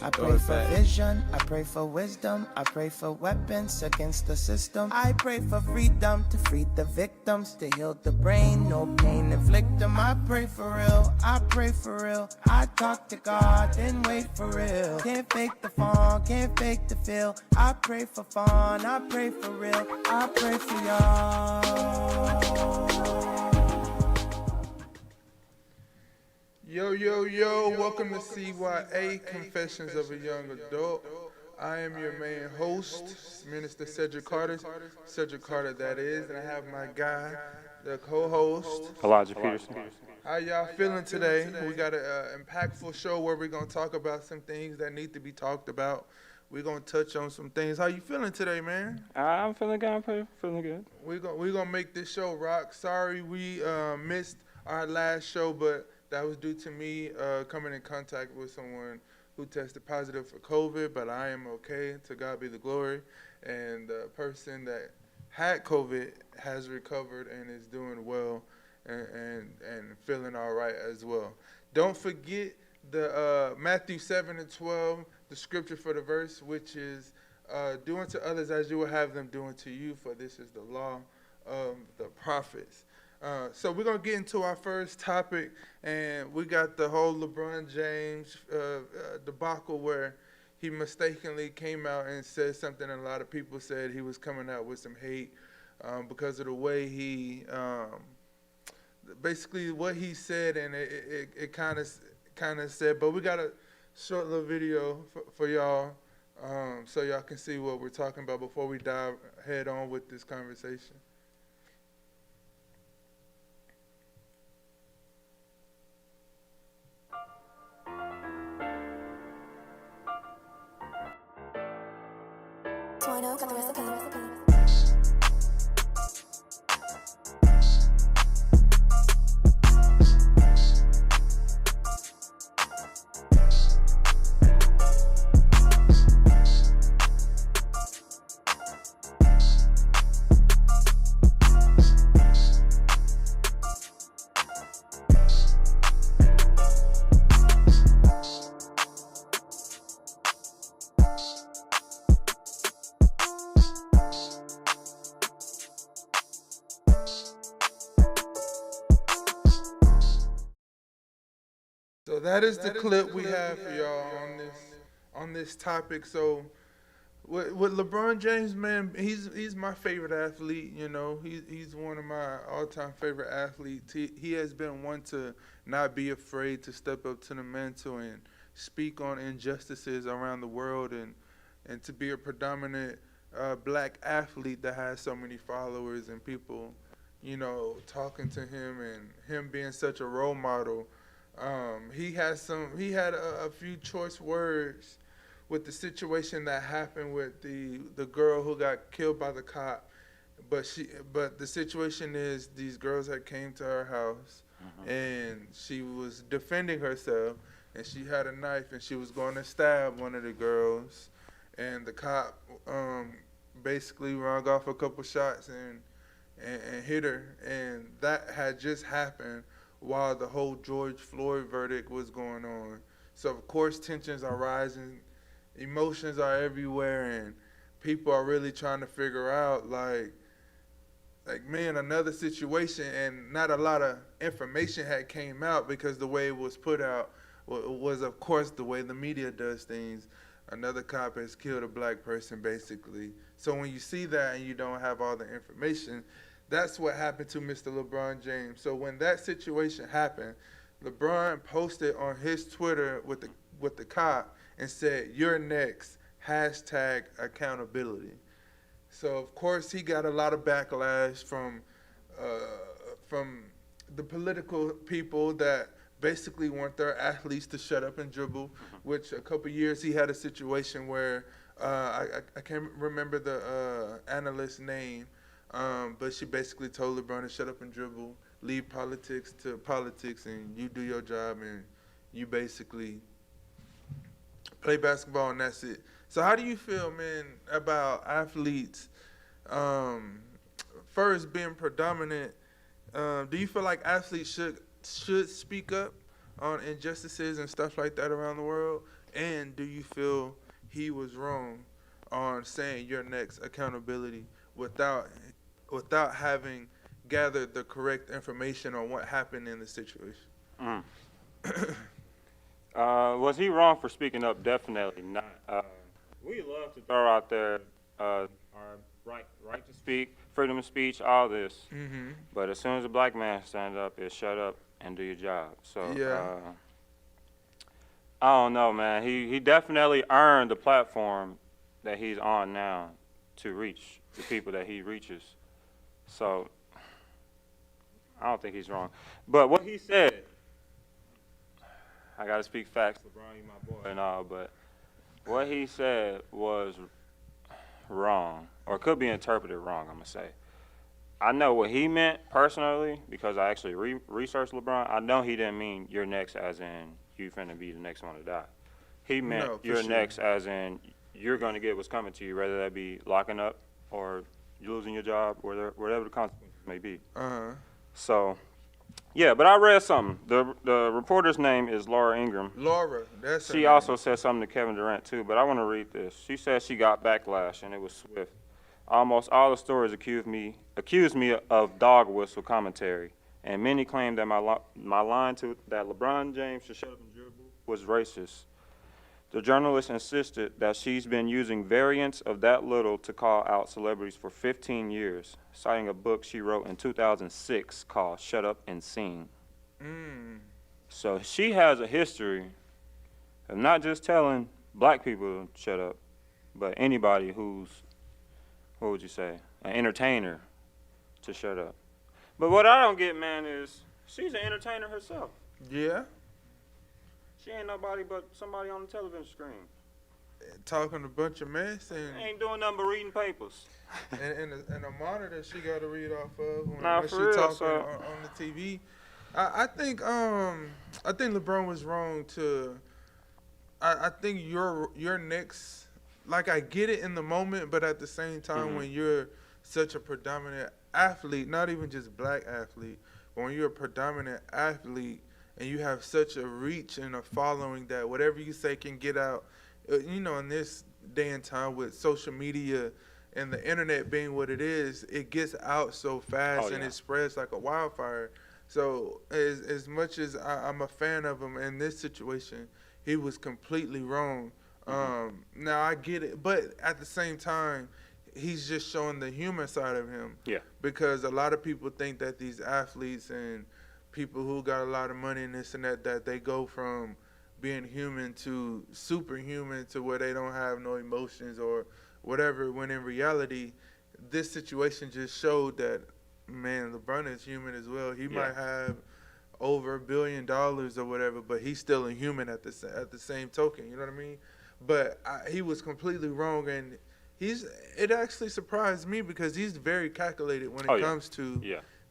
I pray for vision, I pray for wisdom, I pray for weapons against the system. I pray for freedom to free the victims, to heal the brain, no pain inflict them. I pray for real, I pray for real. I talk to God, then wait for real. Can't fake the fun, can't fake the feel. I pray for fun, I pray for real. I pray for y'all. Yo, welcome to CYA, Confessions of a Young Adult. I am your main host, Minister Cedric Carter that is, and I have my guy, the co-host, Elijah Peterson. How y'all feeling today? We got an impactful show where we're going to talk about some things that need to be talked about. We're going to touch on some things. How you feeling today, man? I'm feeling good. Feeling good. We're gonna make this show rock. Sorry we missed our last show, but that was due to me coming in contact with someone who tested positive for COVID, but I am okay. To God be the glory. And the person that had COVID has recovered and is doing well and feeling all right as well. Don't forget the Matthew 7:12, the scripture for the verse, which is, do unto others as you will have them do unto you, for this is the law of the prophets. So we're going to get into our first topic, and we got the whole LeBron James debacle where he mistakenly came out and said something, and a lot of people said he was coming out with some hate because of the way he, basically what he said, and it kind of said, but we got a short little video for y'all so y'all can see what we're talking about before we dive head on with this conversation. So I know got the recipe. So that is the clip we have for y'all on this topic. So with LeBron James, man, he's my favorite athlete. You know, he's one of my all-time favorite athletes. He has been one to not be afraid to step up to the mantle and speak on injustices around the world, and to be a predominant black athlete that has so many followers and people, you know, talking to him and him being such a role model. He had a few choice words with the situation that happened with the girl who got killed by the cop, but the situation is these girls had came to her house and she was defending herself, and she had a knife and she was going to stab one of the girls, and the cop basically rung off a couple shots and hit her, and that had just happened while the whole George Floyd verdict was going on. So of course tensions are rising, emotions are everywhere, and people are really trying to figure out like man, another situation, and not a lot of information had came out because the way it was put out was of course the way the media does things. Another cop has killed a black person basically. So when you see that and you don't have all the information, that's what happened to Mr. LeBron James. So when that situation happened, LeBron posted on his Twitter with the cop and said, "You're next, #accountability." So of course he got a lot of backlash from the political people that basically want their athletes to shut up and dribble, which a couple years he had a situation where I can't remember the analyst's name, but she basically told LeBron to shut up and dribble, leave politics to politics, and you do your job, and you basically play basketball, and that's it. So how do you feel, man, about athletes first being predominant? Do you feel like athletes should speak up on injustices and stuff like that around the world? And do you feel he was wrong on saying your next accountability without having gathered the correct information on what happened in the situation? Mm. Was he wrong for speaking up? Definitely not. We love to throw out there our right to speak, freedom of speech, all this. Mm-hmm. But as soon as a black man stands up, it's shut up and do your job. So Yeah. I don't know, man. He definitely earned the platform that he's on now to reach the people that he reaches. So I don't think he's wrong. But what he said, I gotta speak facts. LeBron, you my boy and all, but what he said was wrong, or could be interpreted wrong. I'm gonna say. I know what he meant personally because I actually researched LeBron. I know he didn't mean you're next as in you finna be the next one to die. He meant No, for you're sure. next as in you're gonna get what's coming to you, whether that be locking up or you losing your job, whatever the consequences may be. Uh-huh. So, yeah, but I read something. The reporter's name is Laura Ingram. Laura, that's her She name. also said something to Kevin Durant too, but I want to read this. She said she got backlash and it was swift. Almost all the stories accused me of dog whistle commentary, and many claimed that my line that LeBron James should shut up and dribble was racist. The journalist insisted that she's been using variants of that little to call out celebrities for 15 years, citing a book she wrote in 2006 called "Shut Up and Sing." Mm. So she has a history of not just telling black people to shut up, but anybody who's, what would you say, an entertainer to shut up. But what I don't get, man, is she's an entertainer herself. Yeah. She ain't nobody but somebody on the television screen. Talking a bunch of mess Ain't doing nothing but reading papers. and a monitor she got to read off of when, Nah, when for she real, talking so- on the TV. I think LeBron was wrong to. I think your next, like, I get it in the moment, but at the same time, when you're such a predominant athlete, not even just black athlete, but when you're a predominant athlete and you have such a reach and a following that whatever you say can get out, in this day and time with social media and the internet being what it is, it gets out so fast and it spreads like a wildfire. So as much as I'm a fan of him in this situation, he was completely wrong. Now I get it, but at the same time, he's just showing the human side of him. Yeah. Because a lot of people think that these athletes and people who got a lot of money and this and that they go from being human to superhuman to where they don't have no emotions or whatever, when in reality, this situation just showed that, man, LeBron is human as well. He might have over $1 billion or whatever, but he's still a human at the same token. You know what I mean? But he was completely wrong, and it actually surprised me because he's very calculated when it comes to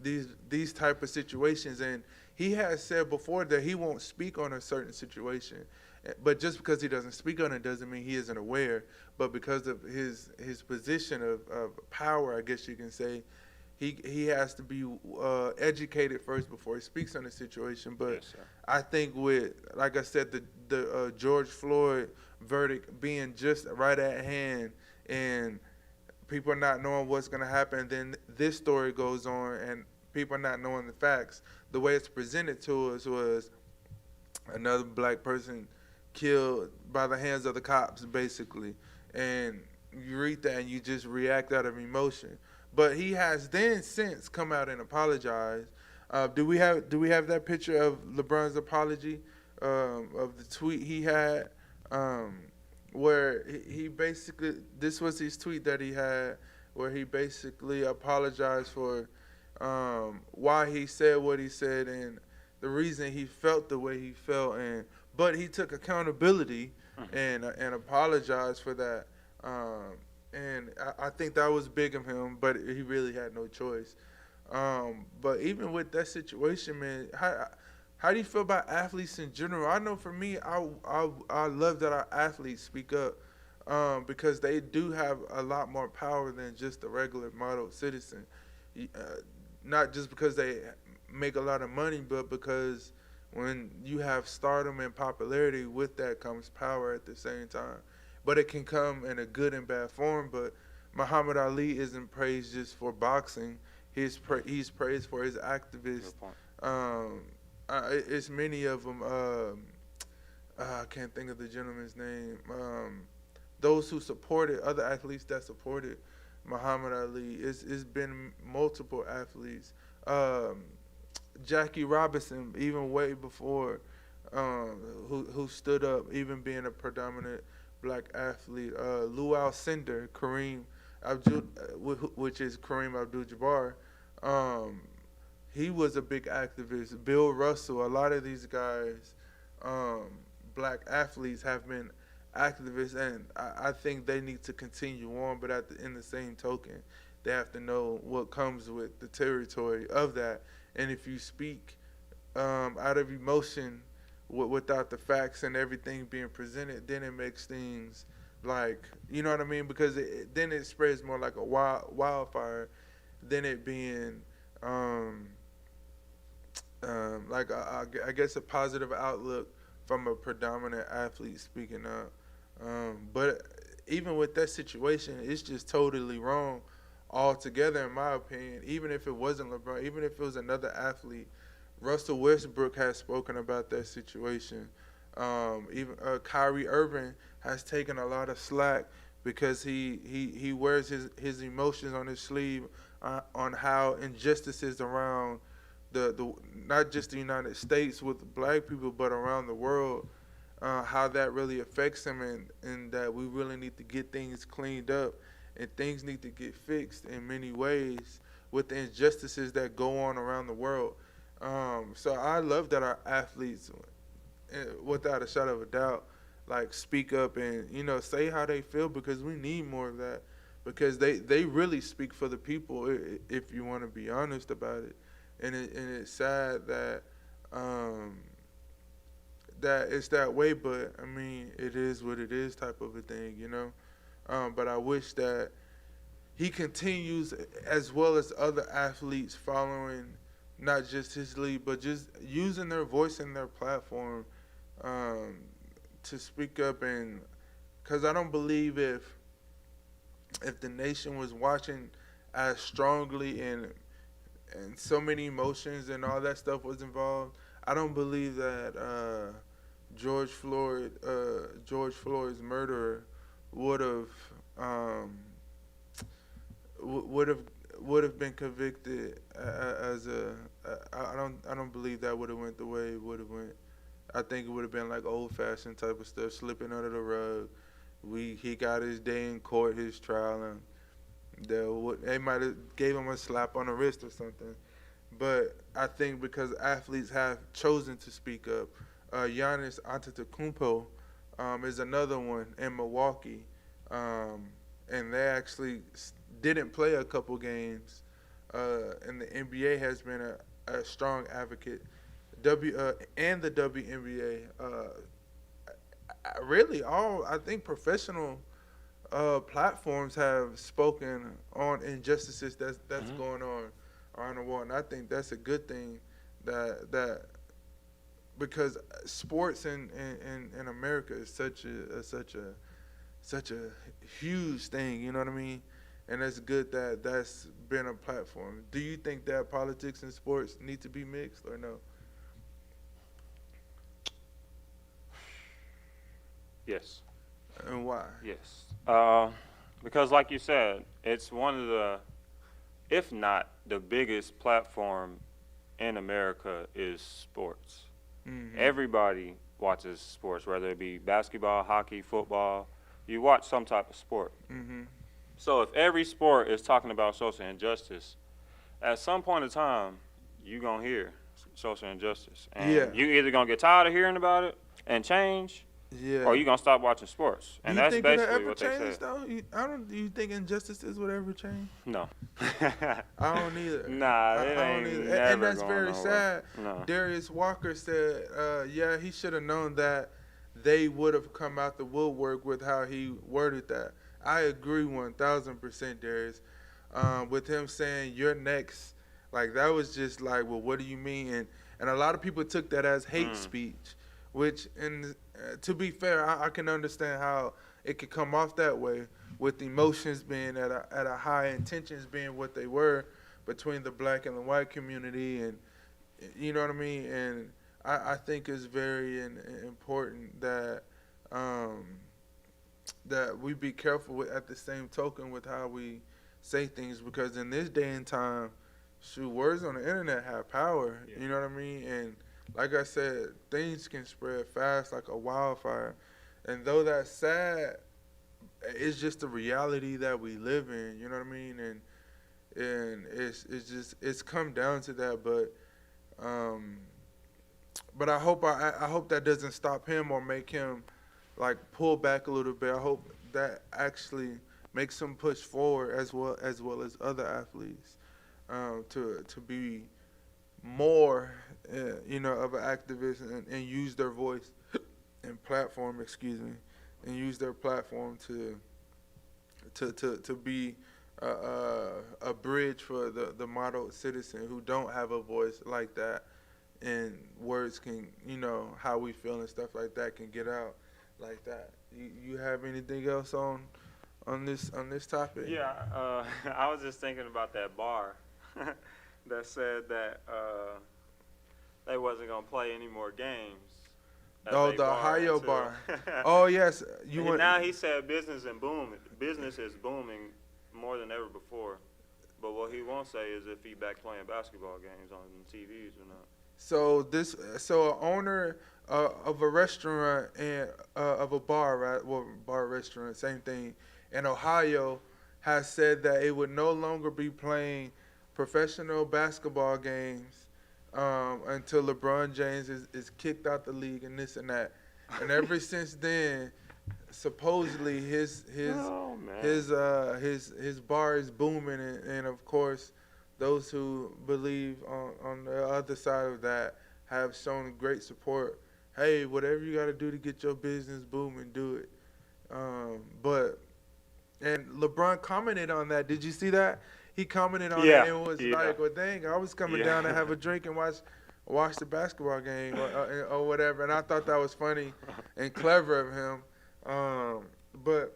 these type of situations. And he has said before that he won't speak on a certain situation, but just because he doesn't speak on it doesn't mean he isn't aware. But because of his position of power, I guess you can say, he has to be educated first before he speaks on the situation. But I think with, like I said, the George Floyd verdict being just right at hand and people not knowing what's going to happen, then this story goes on and people not knowing the facts. The way it's presented to us was another black person killed by the hands of the cops, basically. And you read that and you just react out of emotion. But he has then since come out and apologized. Do we have that picture of LeBron's apology, of the tweet he had, where he basically, this was his tweet that he had, where he basically apologized for why he said what he said and the reason he felt the way he felt, but he took accountability and apologized for that. And I think that was big of him, but he really had no choice. But even with that situation, man, how do you feel about athletes in general? I know for me, I love that our athletes speak up because they do have a lot more power than just a regular model citizen. Not just because they make a lot of money, but because When you have stardom and popularity, with that comes power at the same time. But it can come in a good and bad form. But Muhammad Ali isn't praised just for boxing. He's praised for his activist. Good point. Um, it's many of them. I can't think of the gentleman's name. Those who supported, other athletes that supported Muhammad Ali. It's been multiple athletes. Jackie Robinson, even way before, who stood up, even being a predominant black athlete. Lou Alcindor, Kareem Abdul, which is Kareem Abdul-Jabbar. He was a big activist. Bill Russell, a lot of these guys, black athletes, have been activists, and I think they need to continue on. But in the same token, they have to know what comes with the territory of that. And if you speak out of emotion without the facts and everything being presented, then it makes things like, you know what I mean? Because then it spreads more like a wildfire than it being like I guess a positive outlook from a predominant athlete speaking up. But even with that situation, it's just totally wrong altogether, in my opinion. Even if it wasn't LeBron, even if it was another athlete, Russell Westbrook has spoken about that situation. Even Kyrie Irving has taken a lot of slack because he wears his emotions on his sleeve on how injustices around the not just the United States with black people, but around the world, how that really affects him, and that we really need to get things cleaned up and things need to get fixed in many ways with the injustices that go on around the world. So I love that our athletes, without a shadow of a doubt, like speak up and say how they feel, because we need more of that, because they really speak for the people, if you want to be honest about it. And it's sad that that it's that way, but I mean, it is what it is, type of a thing. But I wish that he continues, as well as other athletes, following not just his lead, but just using their voice and their platform to speak up. And because I don't believe if the nation was watching as strongly and so many emotions and all that stuff was involved, I don't believe that George Floyd's murderer would have been convicted as I don't believe that would have went the way it would have went. I think it would have been like old fashioned type of stuff, slipping under the rug. He got his day in court, his trial, and they might have gave him a slap on the wrist or something. But I think because athletes have chosen to speak up, Giannis Antetokounmpo is another one in Milwaukee, and they actually didn't play a couple games, and the NBA has been a strong advocate. And the WNBA, really I think professional platforms have spoken on injustices that's going on around the world, and I think that's a good thing that because sports in America is such a huge thing, you know what I mean? And it's good that that's been a platform. Do you think that politics and sports need to be mixed or no? Yes. And why? Yes. Because like you said, it's one of the, if not the biggest platform in America is sports. Mm-hmm. Everybody watches sports, whether it be basketball, hockey, football. You watch some type of sport. Mm-hmm. So if every sport is talking about social injustice, at some point in time, you're going to hear social injustice. And you either going to get tired of hearing about it and change, or you're going to stop watching sports. And that's basically what they say. Though? Do you think injustices would ever change? No. I don't either. Nah, it I ain't don't either. Never And that's going very sad. No. Darius Walker said, he should have known that they would have come out the woodwork with how he worded that. I agree 1,000%, Darius. With him saying, "You're next," like that was just like, well, what do you mean? and a lot of people took that as hate speech. Which, and to be fair, I can understand how it could come off that way, with emotions being at a high, intentions being what they were between the black and the white community, and you know what I mean. And I think it's very important that um, that we be careful with, at the same token, with how we say things, because in this day and time, shoot, words on the internet have power. Yeah. You know what I mean? And like I said, things can spread fast like a wildfire. And though that's sad, it's just the reality that we live in. You know what I mean? And it's come down to that. But I hope that doesn't stop him or make him like pull back a little bit. I hope that actually makes him push forward, as well as other athletes, to be more, of an activist, and use their voice and platform, and use their platform to be a bridge for the model citizen who don't have a voice like that, and words can, how we feel and stuff like that can get out like that. You have anything else on this topic? Yeah, I was just thinking about that bar that said that they wasn't gonna play any more games. at Oh, they the bar Ohio until- bar. Oh yes, you And went. now he said business is booming more than ever before. But what he won't say is if he back playing basketball games on TVs or not. So an owner of a restaurant and of a bar, right? Well, bar restaurant, same thing. In Ohio, has said that it would no longer be playing professional basketball games until LeBron James is kicked out the league and this and that. And ever since then, supposedly Oh, man. his bar is booming, and of course, those who believe on the other side of that have shown great support. Hey, whatever you got to do to get your business booming, do it. And LeBron commented on that. Did you see that? He commented on Yeah, it and was yeah. like, "Well, dang, I was coming down to have a drink and watch the basketball game or whatever." And I thought that was funny and clever of him. But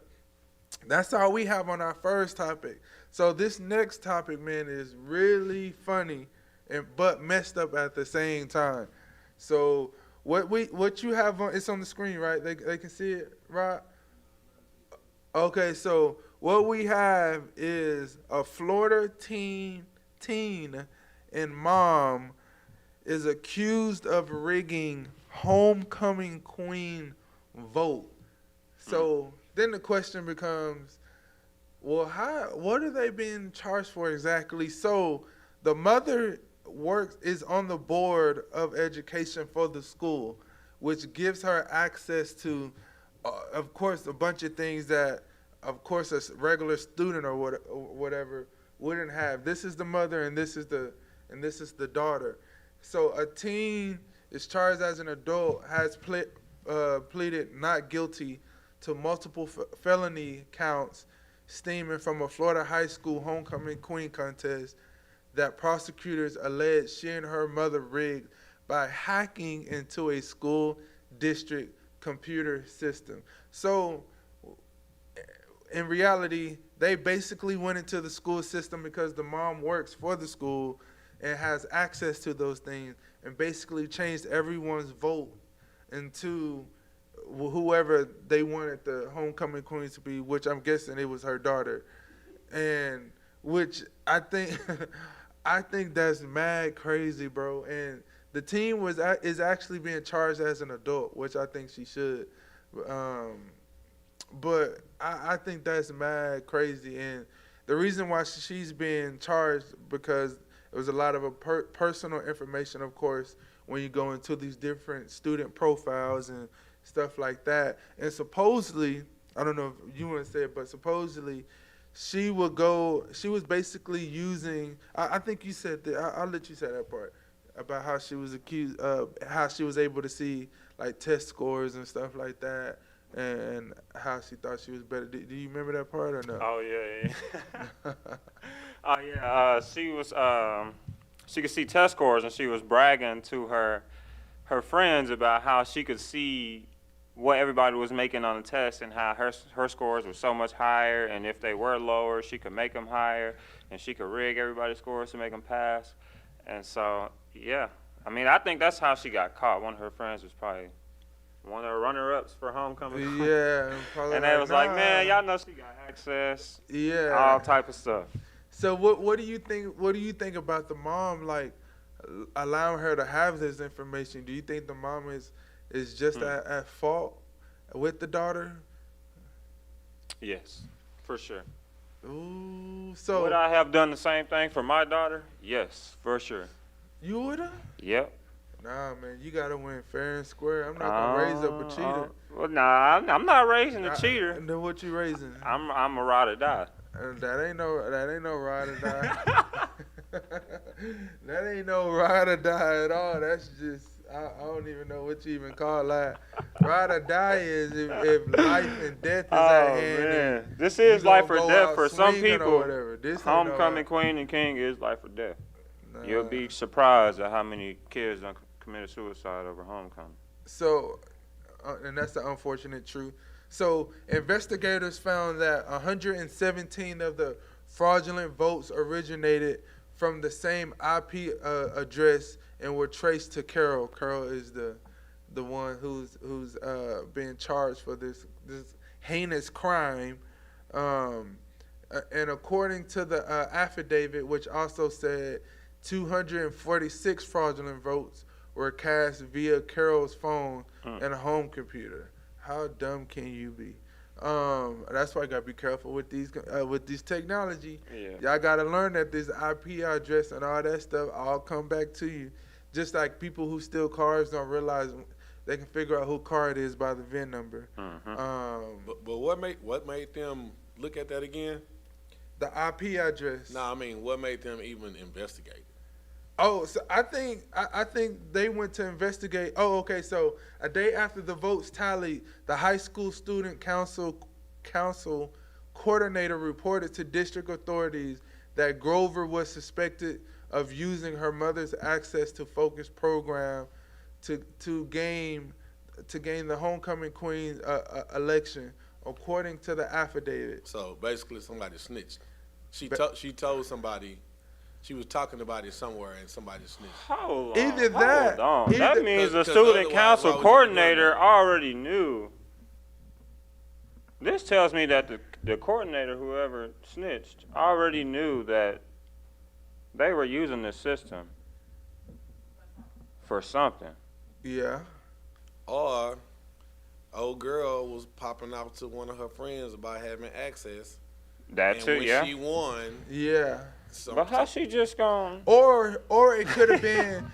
that's all we have on our first topic. So this next topic, man, is really funny but messed up at the same time. So what you have on, it's on the screen, right? They can see it, right? Okay, so what we have is a Florida teen and mom is accused of rigging homecoming queen vote. So then the question becomes, well, what are they being charged for exactly? So the mother is on the board of education for the school, which gives her access to, of course, a bunch of things that, of course, a regular student or whatever wouldn't have. This is the mother, and this is the daughter. So a teen is charged as an adult, has pleaded not guilty to multiple felony counts stemming from a Florida high school homecoming queen contest that prosecutors allege she and her mother rigged by hacking into a school district computer system. So in reality, they basically went into the school system because the mom works for the school and has access to those things, and basically changed everyone's vote into whoever they wanted the homecoming queen to be, which I'm guessing it was her daughter. And which I think I think that's mad crazy, bro. And the team is actually being charged as an adult, which I think she should. But I think that's mad crazy. And the reason why she's being charged, because it was a lot of personal information, of course, when you go into these different student profiles and stuff like that. And supposedly, I don't know if you want to say it, but supposedly she was basically using, I think you said that, I'll let you say that part, about how she was accused, how she was able to see like test scores and stuff like that, and how she thought she was better. Do you remember that part or no? Oh yeah. Oh yeah. she could see test scores, and she was bragging to her friends about how she could see what everybody was making on the test and how her scores were so much higher, and if they were lower, she could make them higher, and she could rig everybody's scores to make them pass. And so, yeah, I mean, I think that's how she got caught. One of her friends was probably one of the runner-ups for homecoming. Yeah, probably. And they was like, man, y'all know she got access. Yeah. All type of stuff. So what do you think? What do you think about the mom, like, allowing her to have this information? Do you think the mom is just at fault with the daughter? Yes, for sure. Ooh, so would I have done the same thing for my daughter? Yes, for sure. You woulda? Yep. Nah, man, you gotta win fair and square. I'm not gonna raise up a cheater. Well, nah, I'm not raising a cheater. Then what you raising? I'm a ride or die. That ain't no ride or die. That ain't no ride or die at all. That's just I don't even know what you even call that. Ride or die is if life and death is at hand. Man, this is life or death for some people. Homecoming queen and king is life or death. Nah. You'll be surprised at how many kids done committed suicide over homecoming. So, and that's the unfortunate truth. So, investigators found that 117 of the fraudulent votes originated from the same IP address and were traced to Carol. Carol is the one who's being charged for this heinous crime. And according to the affidavit, which also said 246 fraudulent votes were cast via Carol's phone and a home computer. How dumb can you be? That's why I gotta be careful with these technology. Yeah. Y'all gotta learn that this IP address and all that stuff all come back to you. Just like people who steal cars don't realize they can figure out who car it is by the VIN number. But what made them look at that again? The IP address. No, I mean, what made them even investigate? Oh, so I think they went to investigate. Oh, okay. So a day after the votes tallied, the high school student council coordinator reported to district authorities that Grover was suspected of using her mother's access to Focus program to gain the homecoming queen election, according to the affidavit. So basically, somebody snitched. She told somebody. She was talking about it somewhere, and somebody snitched. Hold on. Either that. Hold on. That means the 'cause student otherwise, council why would you do coordinator that? already knew. This tells me that the coordinator, whoever snitched, already knew that they were using this system for something. Yeah. Or, old girl was popping out to one of her friends about having access. That And too, when yeah. she won, Yeah. But how she just gone? Or it could have been.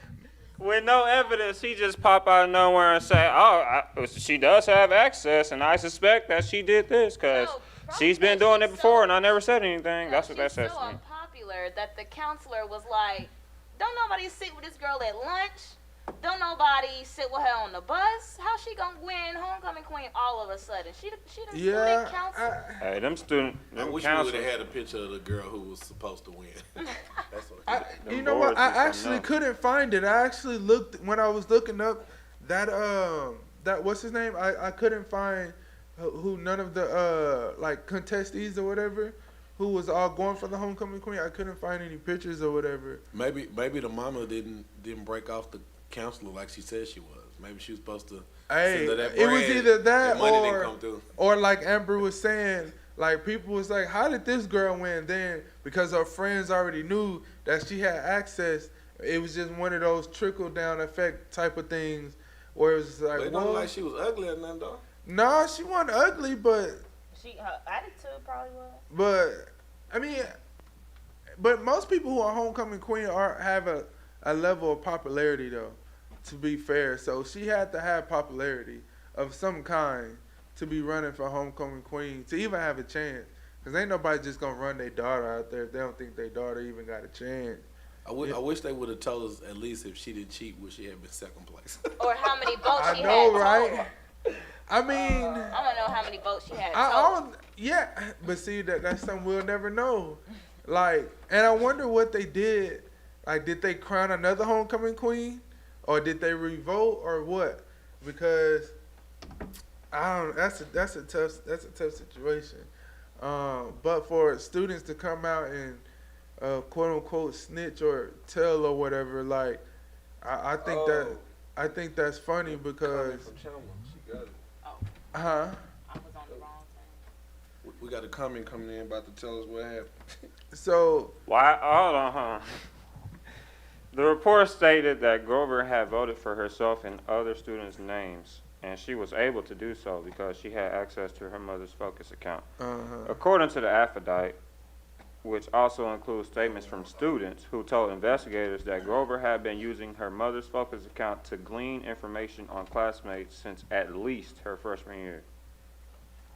With no evidence, he just pop out of nowhere and say, "Oh, she does have access, and I suspect that she did this because No, she's been doing it before, and I never said anything." That's what that says She's so to me. unpopular that the counselor was like, "Don't nobody sit with this girl at lunch. Don't nobody sit with her on the bus. How she gonna win homecoming queen all of a sudden? She the Yeah. student council." Hey, them I wish we would counselors. have had a picture of the girl who was supposed to win. That's what. You know what? boards I is something actually else. couldn't find it. I actually looked when I was looking up that what's his name? I couldn't find who none of the like contestees or whatever who was all going for the homecoming queen. I couldn't find any pictures or whatever. Maybe the mama didn't break off the counselor like she said she was. Maybe she was supposed to. Hey, send her that it was bread, either that money didn't come through. or like Amber was saying, like people was like, how did this girl win? Then because her friends already knew that she had access, it was just one of those trickle down effect type of things where it was like, But it don't like she was ugly or nothing though. nah, she wasn't ugly, but Her attitude probably was. I mean, but most people who are homecoming queen have a level of popularity though, to be fair. So she had to have popularity of some kind to be running for homecoming queen, to even have a chance. Because ain't nobody just going to run their daughter out there if they don't think their daughter even got a chance. I wish they would have told us at least if she didn't cheat, would she have been second place? Or how many votes I she know, had right? total. I mean, I want to know how many votes she had I total. don't, yeah, but see, that's something we'll never know. Like, and I wonder what they did. Like, did they crown another homecoming queen, or did they revolt, or what? Because I don't. That's a tough situation. But for students to come out and quote unquote snitch or tell or whatever, like I think that's funny because From Chandler, she got it. Oh, huh? I was on the wrong thing. We got a comment coming in about to tell us what happened. So Why? Hold on, huh? The report stated that Grover had voted for herself and other students' names, and she was able to do so because she had access to her mother's Focus account. According to the affidavit, which also includes statements from students who told investigators that Grover had been using her mother's Focus account to glean information on classmates since at least her freshman year.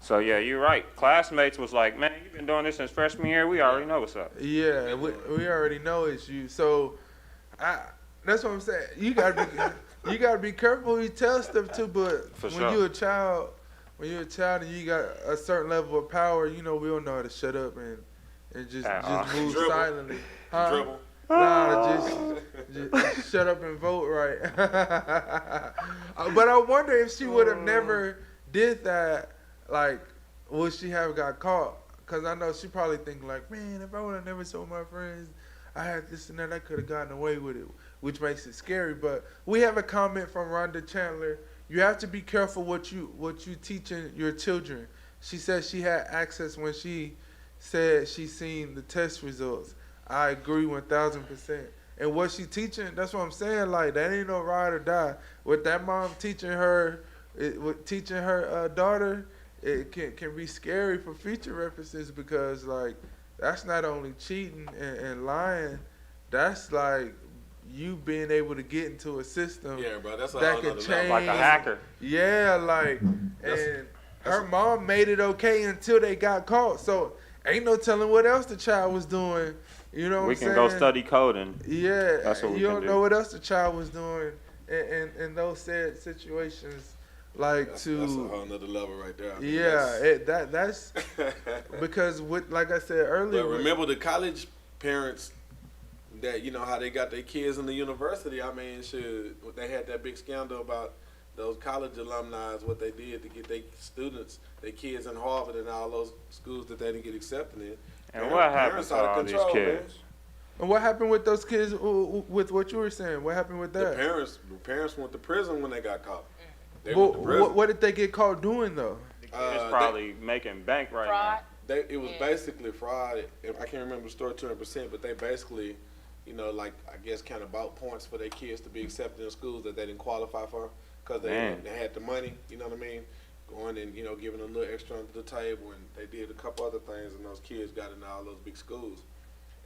So yeah, you're right. Classmates was like, man, you've been doing this since freshman year. We already know what's up. yeah, we already know it's you. So that's what I'm saying. You gotta be careful who you tell stuff to. But For when sure. you're a child and you got a certain level of power, we don't know how to shut up and just move Dribble. silently. Huh? Dribble. Nah, just shut up and vote right. But I wonder if she would have never did that, like, would she have got caught? Because I know she probably think like, man, if I would have never told my friends I had this and that, I could have gotten away with it, which makes it scary. But we have a comment from Rhonda Chandler. You have to be careful what you teaching your children. She said she had access when she said she seen the test results. I agree 1,000%. And what she teaching, that's what I'm saying. Like, that ain't no ride or die. What that mom teaching her daughter, it can be scary for future references because, like, that's not only cheating and lying. That's like you being able to get into a system Yeah, bro, that's a that whole can nother change. level. Like a hacker. Yeah, like, and her mom made it okay until they got caught. So ain't no telling what else the child was doing. You know what We I'm can saying? go study coding. Yeah, That's what we you can don't do. know what else the child was doing in those said situations. Like That's a whole nother level right there. I mean, yeah, that's because like I said earlier. But remember the college parents that, how they got their kids in the university. I mean, they had that big scandal about those college alumni, what they did to get their students, their kids in Harvard and all those schools that they didn't get accepted in. And what happened Parents to out of all these control, man. kids? And what happened with those kids? With what you were saying, what happened with The that? parents went to prison when they got caught. They went to prison. What did they get caught doing though? It's probably making bank right Fraud. It was basically fraud. I can't remember the story 200%, but they basically, like I guess kind of bought points for their kids to be accepted in schools that they didn't qualify for because they had the money. You know what I mean? Going and giving a little extra under the table, and they did a couple other things, and those kids got into all those big schools.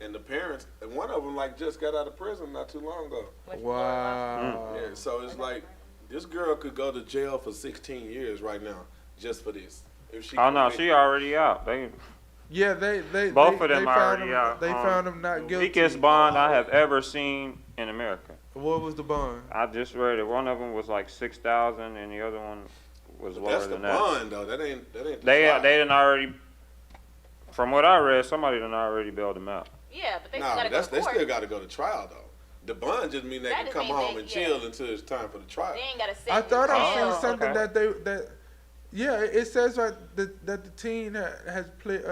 And the parents, and one of them just got out of prison not too long ago. Wow. Yeah, so it's like this girl could go to jail for 16 years right now just for this. If she Oh no, she already out. Yeah, they Both of them they are found already him, out. They found him not The guilty. weakest bond I have ever seen in America. What was the bond? I just read it. One of them was like 6,000, and the other one was lower That's the than that. bond though. That ain't the They trial. didn't already. From what I read, somebody done already bailed them out. Yeah, but they Nah, still gotta but go they to court. still got to go to trial though. The bond just mean they That can just come means home they- and yeah. chill until it's time for the trial. They ain't gotta sit I thought I in seen jail. something Okay. that yeah, it says right that the teen has played.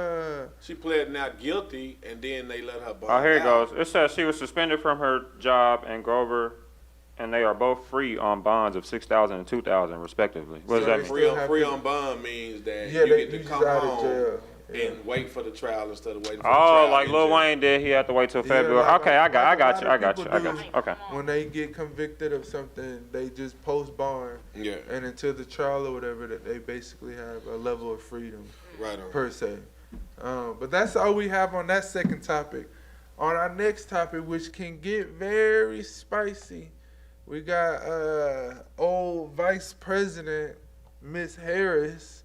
She pled not guilty, and then they let her bond. Oh, here it out. goes. It says she was suspended from her job and Grover, and they are both free on bonds of 6,000 and 2,000 respectively. What does So that they mean? still have Free to- on bond means that Yeah, you they get to he's come out of home jail. Yeah. and wait for the trial instead of waiting for the Oh, trial. like in Lil jail. Wayne did. He had to wait till Yeah, February. like Okay, I got a you. lot I of got you. people I got you. Okay. When they get convicted of something, they just post bond, Yeah, and until the trial or whatever, that they basically have a level of freedom right on. per se. But that's all we have on that second topic. On our next topic, which can get very spicy, we got old Vice President Miss Harris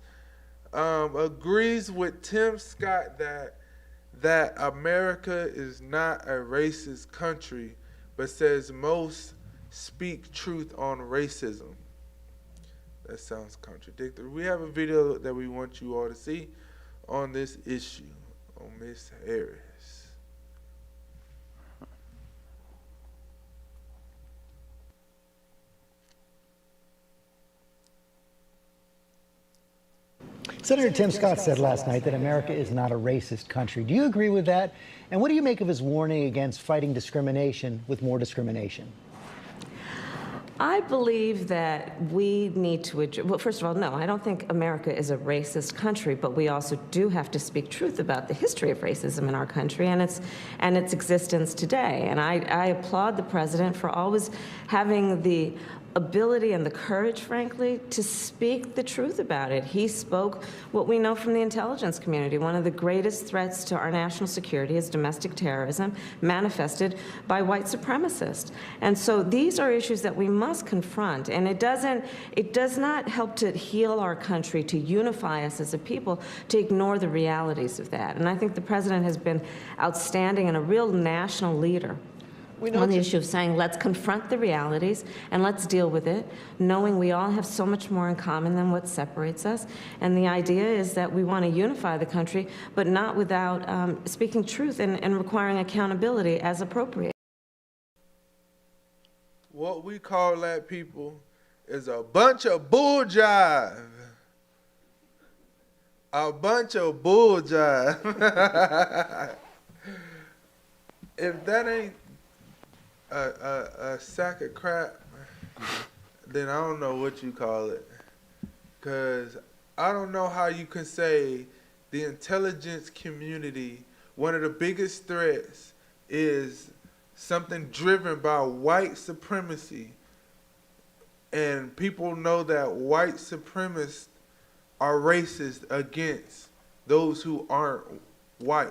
agrees with Tim Scott that America is not a racist country, but says most speak truth on racism. That sounds contradictory. We have a video that we want you all to see on this issue on Miss Harris. Senator Tim Scott said last night that America is not a racist country. Do you agree with that? And what do you make of his warning against fighting discrimination with more discrimination? I believe that we need to address, well, first of all, no, I don't think America is a racist country, but we also do have to speak truth about the history of racism in our country and its existence today. And I applaud the president for always having the ability and the courage, frankly, to speak the truth about it. He spoke what we know from the intelligence community. One of the greatest threats to our national security is domestic terrorism, manifested by white supremacists. And so these are issues that we must confront. And it does not help to heal our country, to unify us as a people, to ignore the realities of that. And I think the president has been outstanding and a real national leader on the issue of saying, let's confront the realities and let's deal with it, knowing we all have so much more in common than what separates us. And the idea is that we want to unify the country, but not without speaking truth and requiring accountability as appropriate. What we call that, people, is a bunch of bull jive. A bunch of bull jive. If that ain't a sack of crap, then I don't know what you call it. Because I don't know how you can say the intelligence community, one of the biggest threats is something driven by white supremacy. And people know that white supremacists are racist against those who aren't white.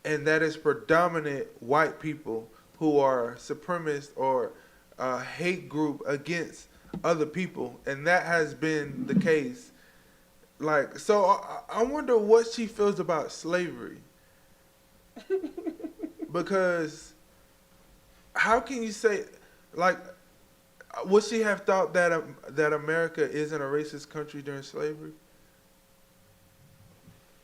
And that is predominant white people who are supremacist or a hate group against other people. And that has been the case. Like, so I wonder what she feels about slavery. Because how can you say, like, would she have thought that America isn't a racist country during slavery?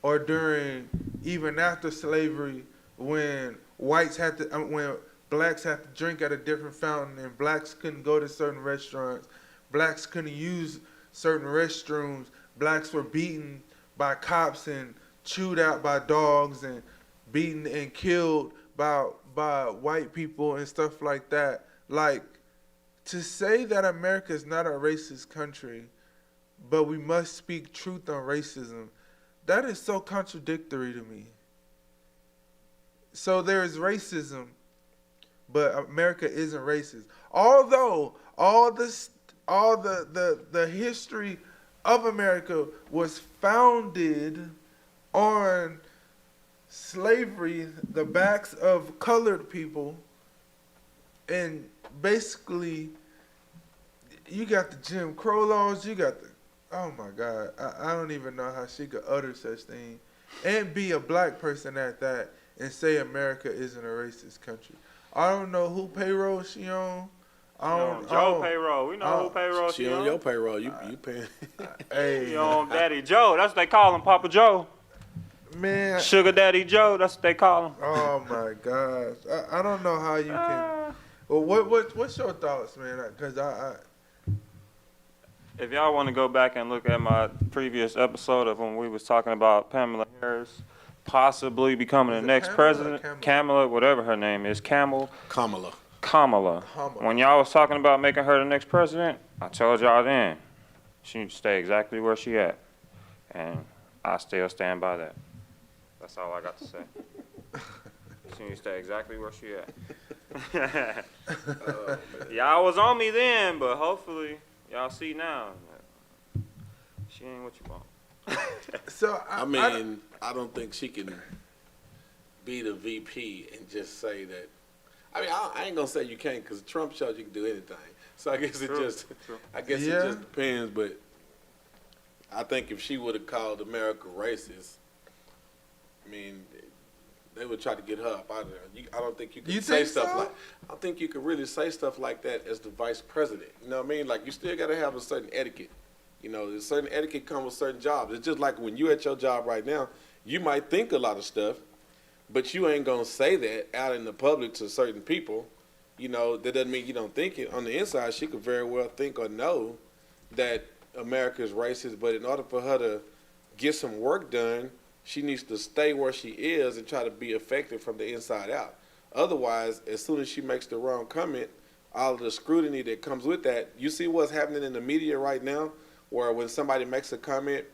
Or during, even after slavery, when whites had to, when blacks had to drink at a different fountain and blacks couldn't go to certain restaurants, blacks couldn't use certain restrooms, blacks were beaten by cops and chewed out by dogs and beaten and killed by white people and stuff like that. Like, to say that America is not a racist country, but we must speak truth on racism, that is so contradictory to me. So there is racism, but America isn't racist. Although all the history of America was founded on slavery, the backs of colored people, and basically you got the Jim Crow laws, you got the, oh my God, I don't even know how she could utter such thing and be a black person at that and say America isn't a racist country. I don't know who payroll she on. Joe payroll. We know who payroll She on your payroll. You paying. Hey, You on Daddy Joe. That's what they call him, Papa Joe. man. Sugar Daddy Joe. That's what they call him. Oh my gosh, I don't know how you can. Well, what's your thoughts, man? Because If y'all want to go back and look at my previous episode of when we was talking about Pamela Harris possibly becoming the next president, Kamala, whatever her name is, Kamala. When y'all was talking about making her the next president, I told y'all then, she needs to stay exactly where she at. And I still stand by that. That's all I got to say. She needs to stay exactly where she at. Y'all was on me then, but hopefully y'all see now. She ain't what you want. so I don't think she can be the VP and just say that. I mean, I ain't gonna say you can't, because Trump showed you can do anything. So I guess it just depends. But I think if she would have called America racist, I mean, they would try to get her up out of there. I don't think you can say stuff like. I don't think you can really say stuff like that as the vice president. You know what I mean? Like, you still got to have a certain etiquette. You know, there's certain etiquette comes with certain jobs. It's just like when you at your job right now, you might think a lot of stuff, but you ain't gonna say that out in the public to certain people. You know, that doesn't mean you don't think it. On the inside, she could very well think or know that America is racist, but in order for her to get some work done, she needs to stay where she is and try to be effective from the inside out. Otherwise, as soon as she makes the wrong comment, all of the scrutiny that comes with that, you see what's happening in the media right now, where when somebody makes a comment,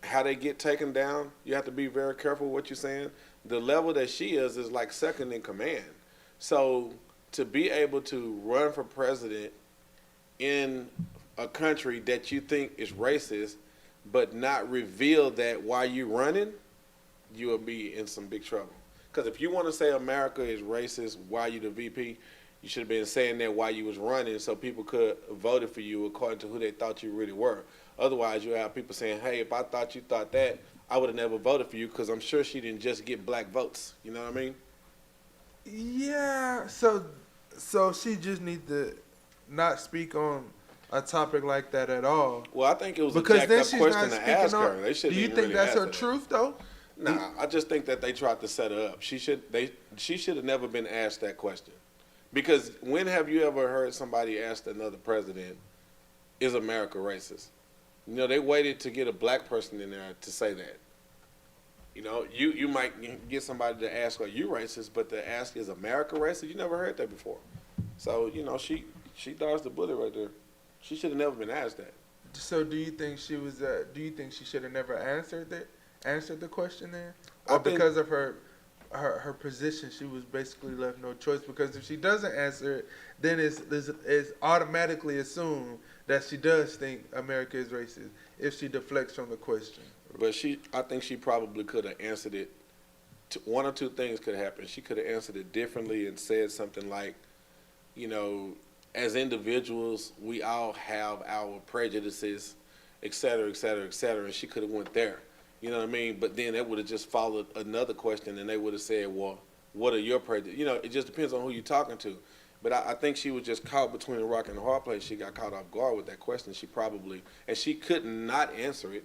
how they get taken down, you have to be very careful what you're saying. The level that she is like second in command. So to be able to run for president in a country that you think is racist, but not reveal that while you're running, you will be in some big trouble. Because if you want to say America is racist while you're the VP, you should have been saying that while you was running so people could vote for you according to who they thought you really were. Otherwise, you have people saying, hey, if I thought you thought that, I would have never voted for you, because I'm sure she didn't just get black votes. You know what I mean? Yeah, so she just need to not speak on a topic like that at all. Well, I think it was Because a then jacked up she's question not to ask speaking her. on. They Do shouldn't you even think really that's ask her that. truth though? Nah, I just think that they tried to set her up. She should have never been asked that question. Because when have you ever heard somebody ask another president, is America racist? You know, they waited to get a black person in there to say that. You know, you might get somebody to ask, are you racist? But to ask, is America racist? You never heard that before. So, you know, she dodged the bullet right there. She should have never been asked that. So do you think she was? Do you think she should have never answered the question then, I or think- because of her position, she was basically left no choice? Because if she doesn't answer it, then it's automatically assumed that she does think America is racist if she deflects from the question. But I think she probably could have answered it. One or two things could happen. She could have answered it differently and said something like, you know, as individuals, we all have our prejudices, et cetera, et cetera, et cetera. And she could have went there. You know what I mean? But then it would have just followed another question, and they would have said, well, what are your prejudices? You know, it just depends on who you're talking to. But I think she was just caught between a rock and a hard place. She got caught off guard with that question. And she could not answer it,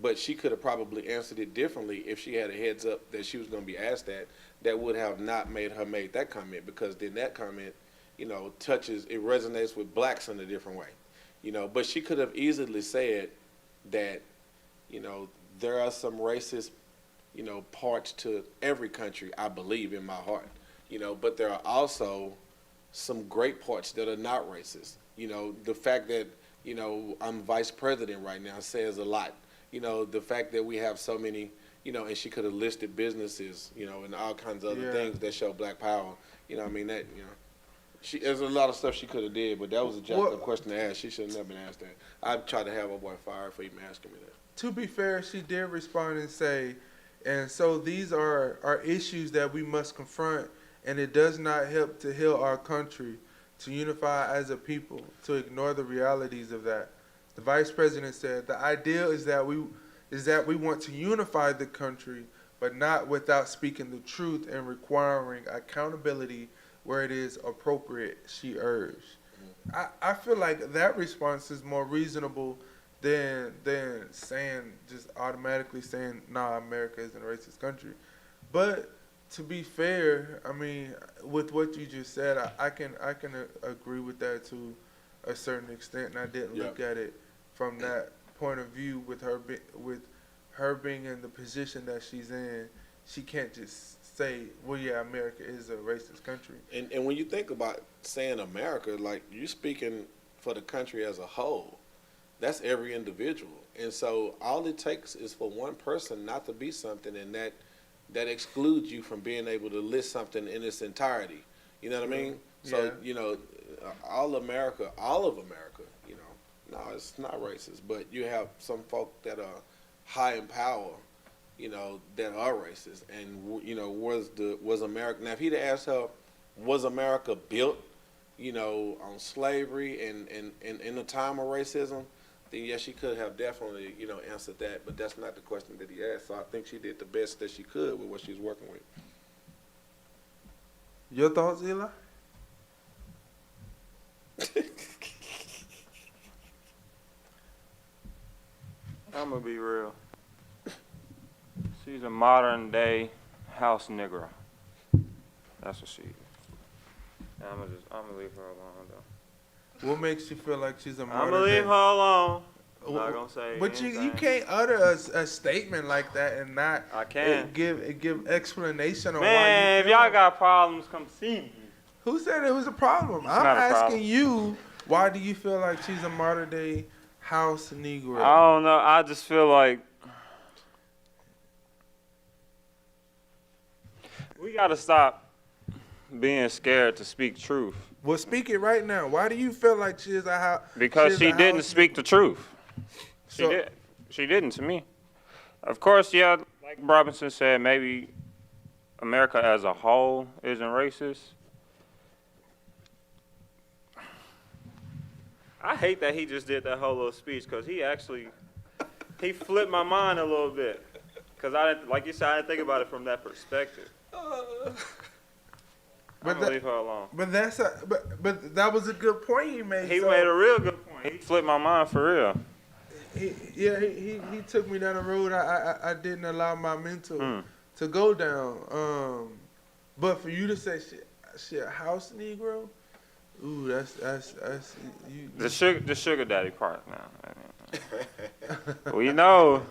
but she could have probably answered it differently if she had a heads up that she was going to be asked that would have not made her make that comment, because then that comment, you know, it resonates with blacks in a different way. You know, but she could have easily said that, you know, there are some racist, you know, parts to every country, I believe, in my heart. You know, but there are also some great parts that are not racist. You know, the fact that, you know, I'm vice president right now says a lot. You know, the fact that we have so many, you know, and she could have listed businesses, you know, and all kinds of other things that show black power. You know, I mean, that, you know, there's a lot of stuff she could have did, but that was a jacked up question to ask. She should have never been asked that. I'd try to have her boy fired for even asking me that. To be fair, she did respond and say, and so these are issues that we must confront, and it does not help to heal our country, to unify as a people, to ignore the realities of that. The vice president said, the ideal is that we want to unify the country, but not without speaking the truth and requiring accountability where it is appropriate, she urged. I feel like that response is more reasonable than just automatically saying, nah, America isn't a racist country. But to be fair, I mean, with what you just said, I can agree with that to a certain extent, and I didn't look at it from that point of view. With her being in the position that she's in, she can't just say, well, yeah, America is a racist country. And when you think about saying America, like, you're speaking for the country as a whole. That's every individual. And so all it takes is for one person not to be something, and that excludes you from being able to list something in its entirety. You know what I mean? So, you know, all of America, you know, no, it's not racist, but you have some folk that are high in power, you know, that are racist. And, you know, was America, now if he'd asked her, was America built, you know, on slavery and in the time of racism, then yes, she could have definitely, you know, answered that, but that's not the question that he asked. So I think she did the best that she could with what she was working with. Your thoughts, Eli? I'm gonna be real. She's a modern day house nigger. That's what she is. I'm gonna leave her alone though. What makes you feel like she's a modern I'm gonna leave her alone. I'm not gonna say But you anything. can't utter a statement like that and not I can. give explanation on why Man, you if feel y'all like- got problems, come see me. Who said it was a problem? I'm not a asking problem. you, why do you feel like she's a modern day house Negro? I don't know. I just feel like we gotta stop being scared to speak truth. Well, speak it right now. Why do you feel like she is a house? Because she didn't speak the truth. She So- did. She didn't to me. Of course, yeah, like Robinson said, maybe America as a whole isn't racist. I hate that he just did that whole little speech because he flipped my mind a little bit. Because I didn't, like you said, I didn't think about it from that perspective. I'm gonna leave her alone. But but that was a good point he made. He so made a real good point. He flipped my mind for real. He took me down a road I didn't allow my mental to go down. But for you to say she a house Negro, ooh, that's you. The sugar daddy part now. we know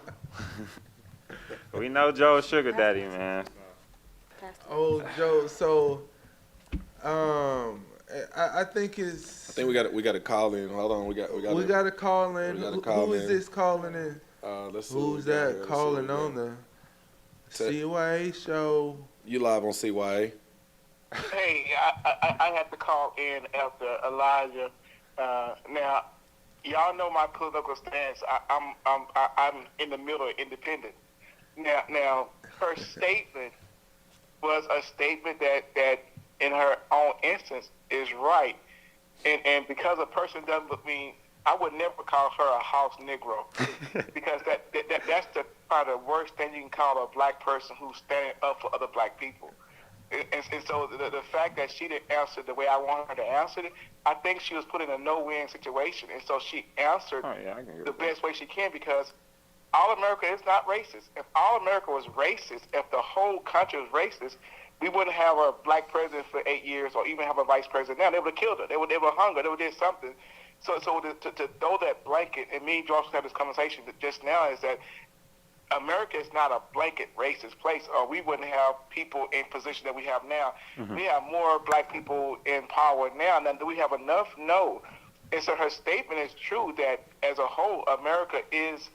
Joe's sugar daddy, man. Oh, Joe. So, I think it's. I think we got to call in. Hold on, we got to call in. We gotta call Who is in. this calling in? Let's see Who's what we got here. that Let's see calling what we on got. the CYA show? You live on CYA. Hey, I had to call in after Elijah. Now, y'all know my political stance. I'm in the middle, independent. Now, her statement was a statement that in her own instance is right, and because a person doesn't look me, I would never call her a house Negro, because that's the kind of worst thing you can call a black person who's standing up for other black people. And so the fact that she didn't answer the way I wanted her to answer it, I think she was put in a no-win situation. And so she answered the best way she can, because all America is not racist. If all America was racist, if the whole country was racist, we wouldn't have a black president for 8 years or even have a vice president now. They would have killed her. They would have hung her. They would have did something. So to throw that blanket, and me and George had this conversation just now, is that America is not a blanket racist place, or we wouldn't have people in position that we have now. We have more black people in power now than do we have enough? No. And so her statement is true that as a whole, America is,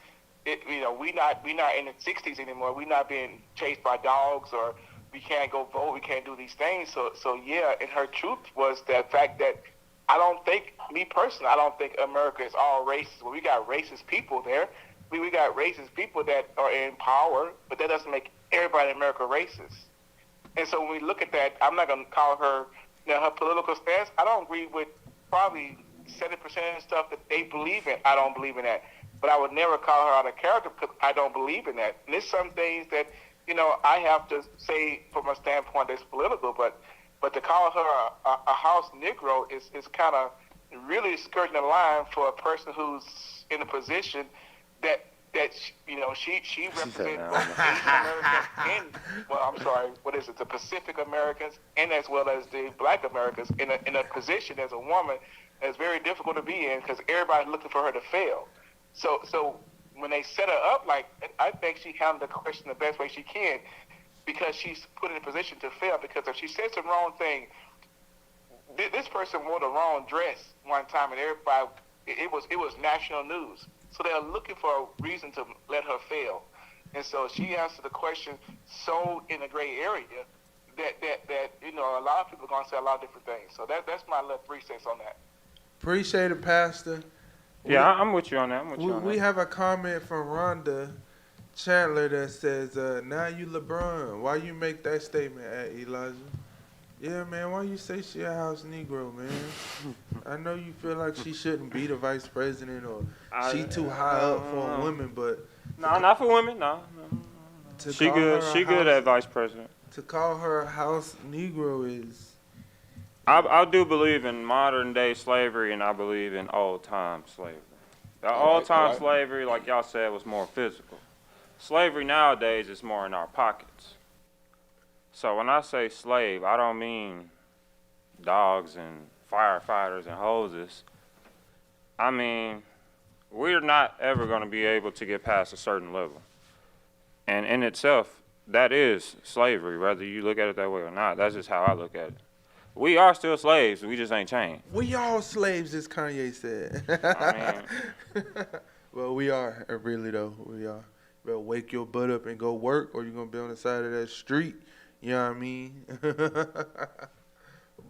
we not in the 60s anymore. We're not being chased by dogs, or we can't go vote. We can't do these things. So yeah, and her truth was the fact that I don't think America is all racist. Well, we got racist people there. We got racist people that are in power, but that doesn't make everybody in America racist. And so when we look at that, I'm not going to call her, her political stance. I don't agree with probably 70% of the stuff that they believe in. I don't believe in that. But I would never call her out of character because I don't believe in that. And there's some things that, I have to say from a standpoint that's political, but to call her a house Negro is kind of really skirting the line for a person who's in a position that she represents both the Asian Americans and, the Pacific Americans, and as well as the Black Americans in a position as a woman that's very difficult to be in because everybody's looking for her to fail. So when they set her up, I think she handled the question the best way she can, because she's put in a position to fail. Because if she said some wrong thing, this person wore the wrong dress one time, and everybody, it was national news. So they're looking for a reason to let her fail. And so she answered the question so in a gray area that a lot of people are going to say a lot of different things. So that's my little 3 cents on that. Appreciate it, Pastor. Yeah, I'm with you on that. We have a comment from Rhonda Chandler that says, now you LeBron. Why you make that statement at Elijah? Yeah, man, why you say she a house Negro, man? I know you feel like she shouldn't be the vice president or she too high up for a woman, but... No, not for women, no. She good at vice president. To call her a house Negro is... I do believe in modern day slavery, and I believe in old time slavery. The old time slavery, like y'all said, was more physical. Slavery nowadays is more in our pockets. So when I say slave, I don't mean dogs and firefighters and hoses. I mean we're not ever going to be able to get past a certain level. And in itself, that is slavery, whether you look at it that way or not. That's just how I look at it. We are still slaves. We just ain't chained. We all slaves, as Kanye said. I mean, Well, we are, really, though. We are. You better wake your butt up and go work, or you're going to be on the side of that street. You know what I mean?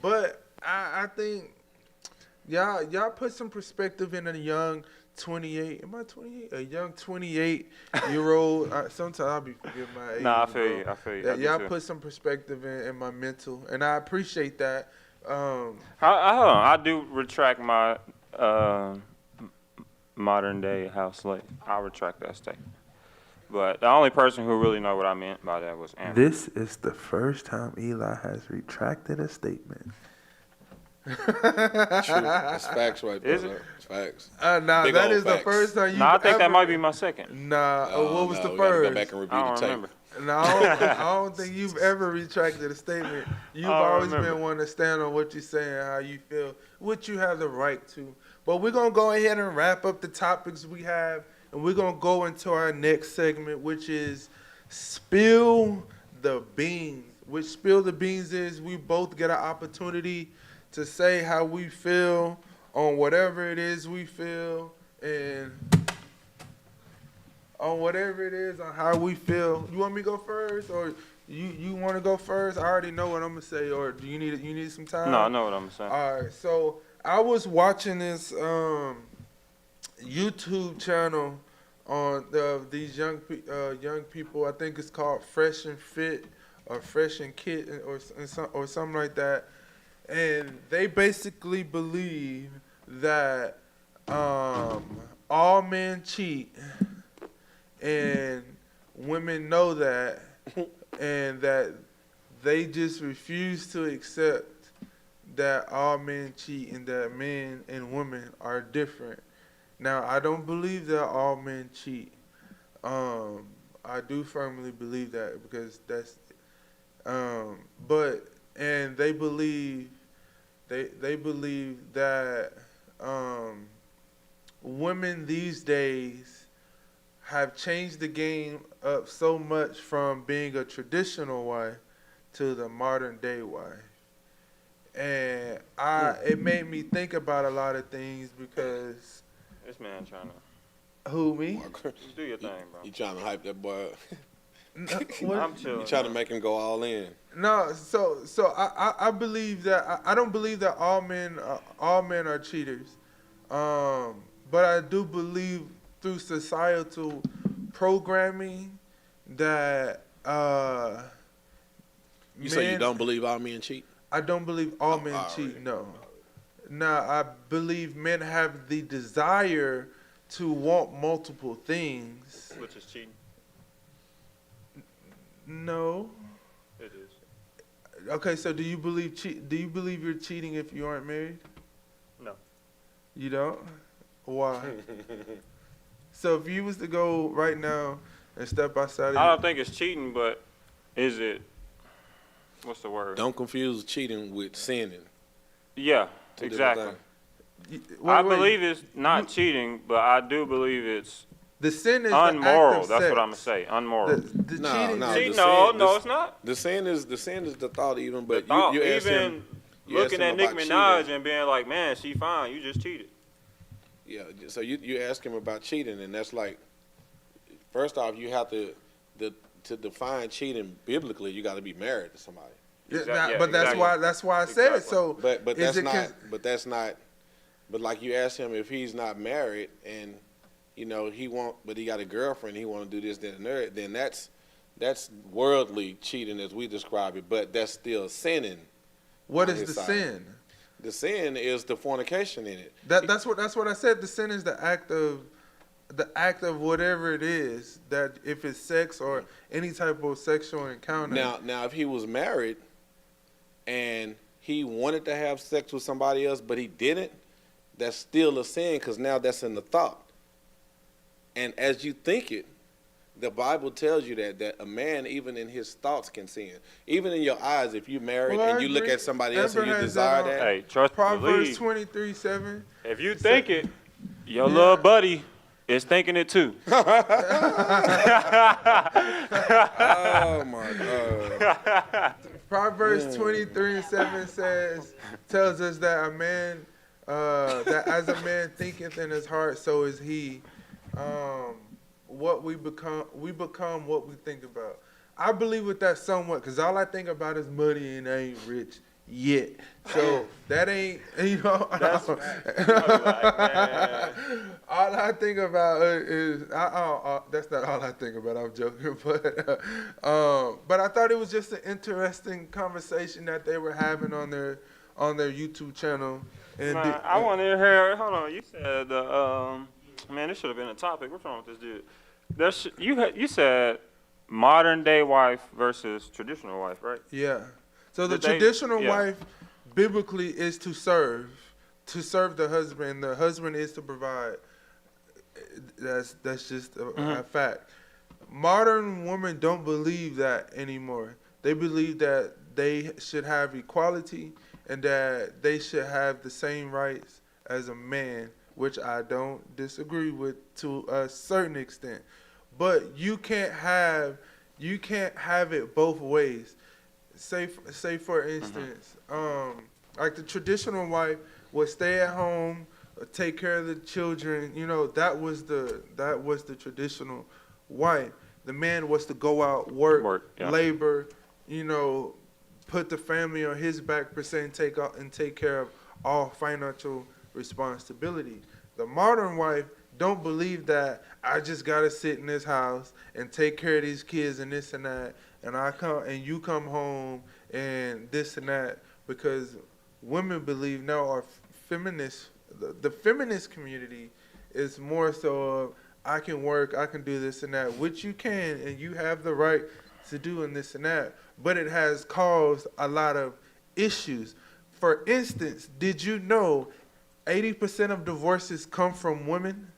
But I think y'all put some perspective in a young 28. Am I 28? A young 28-year-old. Sometimes I'll be forgetting my age. nah, I feel you. I feel you. I do Y'all too. put some perspective in my mental, and I appreciate that. Hold on. I do retract my modern day house slave. I'll retract that statement. But the only person who really know what I meant by that was Amber. This is the first time Eli has retracted a statement. True. That's facts right there. Is it? Bro. It's facts. Nah, Big that old is the facts. first time you. No, I think that might be my second. Nah, what was the we gotta first? Go back and review I the don't tape. remember. No, I don't think you've ever retracted a statement. You've I don't always remember. been one to stand on what you're saying, how you feel, which you have the right to. But we're going to go ahead and wrap up the topics we have, and we're going to go into our next segment, which is Spill the Beans. Which Spill the Beans is we both get an opportunity to say how we feel on whatever it is we feel, and on whatever it is, on how we feel. You want me to go first, or you want to go first? I already know what I'm gonna say, or do you need some time? No, I know what I'm saying. All right, so I was watching this YouTube channel on these young people. I think it's called Fresh and Fit or Fresh and Kit or something like that, and they basically believe that all men cheat. And women know that, and that they just refuse to accept that all men cheat and that men and women are different. Now, I don't believe that all men cheat. I do firmly believe that because that's, and they believe that women these days have changed the game up so much from being a traditional wife to the modern day wife. And it made me think about a lot of things because This man trying to who, me? just do your thing, bro. You trying to hype that boy up. I'm chilling. You trying to make him go all in. No, so I believe that I don't believe that all men are cheaters. But I do believe through societal programming that You say you don't believe all men cheat? I don't believe all men all cheat, right. no. Now, I believe men have the desire to want multiple things. Which is cheating. No. It is. Okay, so do you believe you're cheating if you aren't married? No. You don't? Why? So if you was to go right now and step outside I of don't think it's cheating, but is it? What's the word? Don't confuse cheating with sinning. Yeah, Two different exactly. things. I believe it's not cheating, but I do believe it's the sin is unmoral. The act of That's sex. what I'm gonna say. Unmoral. The No, cheating. no. See, the no, sin- no, the- it's not. The sin is the thought even, but The thought, you ask even him. You ask looking him at Nicki about Minaj cheating. and being like, man, she fine. You just cheated. Yeah, so you ask him about cheating, and that's like, first off, you have to define cheating biblically. You got to be married to somebody. Exactly. But that's Exactly. why I said it. Exactly. So, But is that's not. But like you ask him if he's not married, and he got a girlfriend, he want to do this, that, and that. Then that's worldly cheating as we describe it. But that's still sinning. what on is his the side. sin? The sin is the fornication in it. That's what I said. The sin is the act of whatever it is, that if it's sex or any type of sexual encounter. Now, if he was married and he wanted to have sex with somebody else, but he didn't, that's still a sin because now that's in the thought. And as you think it, the Bible tells you that a man, even in his thoughts, can sin. Even in your eyes, if you're married Well, I and you look agree. at somebody else and you Amber has desire that on- that, Hey, trust and Proverbs believe. 23:7. If you think it, your little buddy is thinking it too. Oh my God. Proverbs 23:7 tells us that a man, that as a man thinketh in his heart, so is he. What we become what we think about. I believe with that somewhat, because all I think about is money and I ain't rich yet. So that ain't, That's all I think about is, that's not all I think about, I'm joking. But I thought it was just an interesting conversation that they were having on their YouTube channel. And Man, I want to hear, hold on, you said, man, this should have been a topic. What's wrong with this dude? You said modern day wife versus traditional wife, right? Yeah. So the Did they- traditional yeah. wife biblically is to serve the husband. The husband is to provide. That's just a fact. Modern women don't believe that anymore. They believe that they should have equality and that they should have the same rights as a man, which I don't disagree with to a certain extent. But you can't have it both ways. Say for instance, like the traditional wife would stay at home, take care of the children. That was the traditional wife. The man was to go out, work, Yeah. labor, put the family on his back per se, and take care of all financial responsibility. The modern wife don't believe that I just gotta sit in this house and take care of these kids and this and that, and you come home and this and that, because women believe now are feminists. The feminist community is more so of, I can work, I can do this and that, which you can, and you have the right to do and this and that, but it has caused a lot of issues. For instance, did you know 80% of divorces come from women?